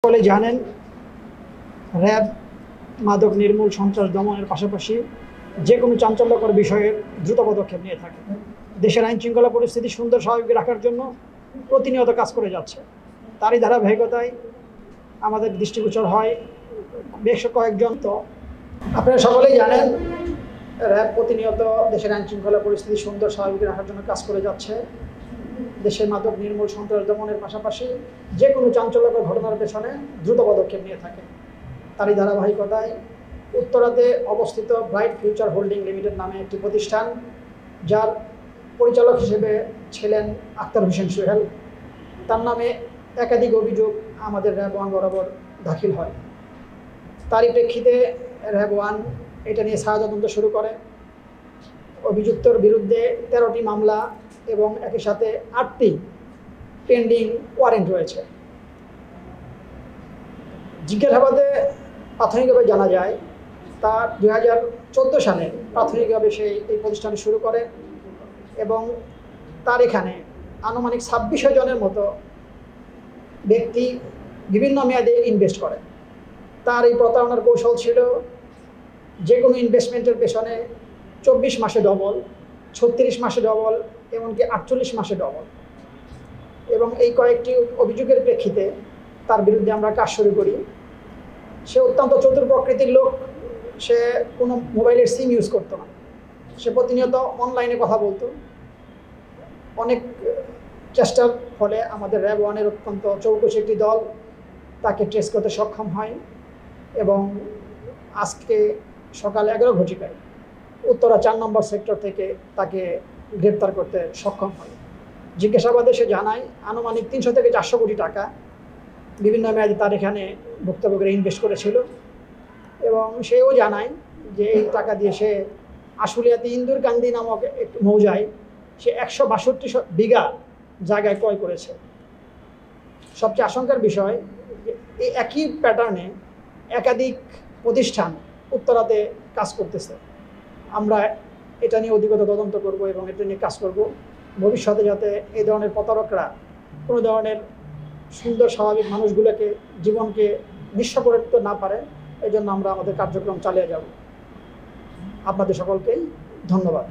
সকলে জানেন র্যাব মাদক নির্মূল সন্ত্রাস দমনের পাশাপাশি যে কোনো চাঞ্চল্যকর বিষয়ের দ্রুত পদক্ষেপ নিয়ে থাকে। দেশের আইন শৃঙ্খলা পরিস্থিতি সুন্দর স্বাভাবিক রাখার জন্য প্রতিনিয়ত কাজ করে যাচ্ছে। তারই ধারাবাহিকতায় আমাদের দৃষ্টিগোচর হয় বেশ কয়েকজন। তো আপনারা সকলেই জানেন র্যাব প্রতিনিয়ত দেশের আইন শৃঙ্খলা পরিস্থিতি সুন্দর স্বাভাবিক রাখার জন্য কাজ করে যাচ্ছে। দেশের মাদক নির্মূল সন্ত্রাস দমনের পাশাপাশি যে কোনো চাঞ্চল্যকর ঘটনার পেছনে দ্রুত পদক্ষেপ নিয়ে থাকে। তারই ধারাবাহিকতায় উত্তরাতে অবস্থিত ব্রাইট ফিউচার হোল্ডিং লিমিটেড নামে একটি প্রতিষ্ঠান, যার পরিচালক হিসেবে ছিলেন আক্তার হোসেন সোহেল, তার নামে একাধিক অভিযোগ আমাদের র্যাব 1 বরাবর দাখিল হয়। তারই প্রেক্ষিতে র্যাব 1 এটা নিয়ে ছায়া তদন্ত শুরু করে। অভিযুক্তর বিরুদ্ধে 13টি মামলা এবং একই সাথে 8টি পেন্ডিং ওয়ারেন্ট রয়েছে। জিজ্ঞাসাবাদে প্রাথমিকভাবে জানা যায় তার 2014 সালে প্রাথমিকভাবে সে এই প্রতিষ্ঠানটি শুরু করে এবং তার এখানে আনুমানিক 26 জনের মতো ব্যক্তি বিভিন্ন মেয়াদে ইনভেস্ট করে। তার এই প্রতারণার কৌশল ছিল যে কোনো ইনভেস্টমেন্টের পেছনে 24 মাসে ডবল, 36 মাসে ডবল, এমনকি 48 মাসে ডবল। এবং এই কয়েকটি অভিযোগের প্রেক্ষিতে তার বিরুদ্ধে আমরা কাজ শুরু করি। সে অত্যন্ত চতুর প্রকৃতির লোক। সে কোনো মোবাইলের সিম ইউজ করতো না। সে প্রতিনিয়ত অনলাইনে কথা বলতো। অনেক চেষ্টার ফলে আমাদের র্যাব 1-এর অত্যন্ত চৌকস একটি দল তাকে ট্রেস করতে সক্ষম হয় এবং আজকে সকাল 11 ঘটিকায় উত্তরা 4 নম্বর সেক্টর থেকে তাকে গ্রেপ্তার করতে সক্ষম হয়। জিজ্ঞাসাবাদে সে জানায় আনুমানিক 300 থেকে 400 কোটি টাকা বিভিন্ন মেয়াদে তার এখানে ভুক্তভোগীরা ইনভেস্ট করেছিল এবং সেও জানায় যে এই টাকা দিয়ে সে আশুলিয়াতে ইন্দুরকান্দি নামক একটি মৌজায় সে 162 বিঘা জায়গায় ক্রয় করেছে। সবচেয়ে আশঙ্কার বিষয় যে এই একই প্যাটার্নে একাধিক প্রতিষ্ঠান উত্তরাতে কাজ করতেছে। আমরা এটা নিয়ে অধিকতর তদন্ত করব এবং এটা নিয়ে কাজ করব ভবিষ্যতে, যাতে এই ধরনের প্রতারকরা কোনো ধরনের সুন্দর স্বাভাবিক মানুষগুলোকে জীবনকে নিঃস্ব করে দিতে না পারে। এই জন্য আমরা আমাদের কার্যক্রম চালিয়ে যাব। আপনাদের সকলকেই ধন্যবাদ।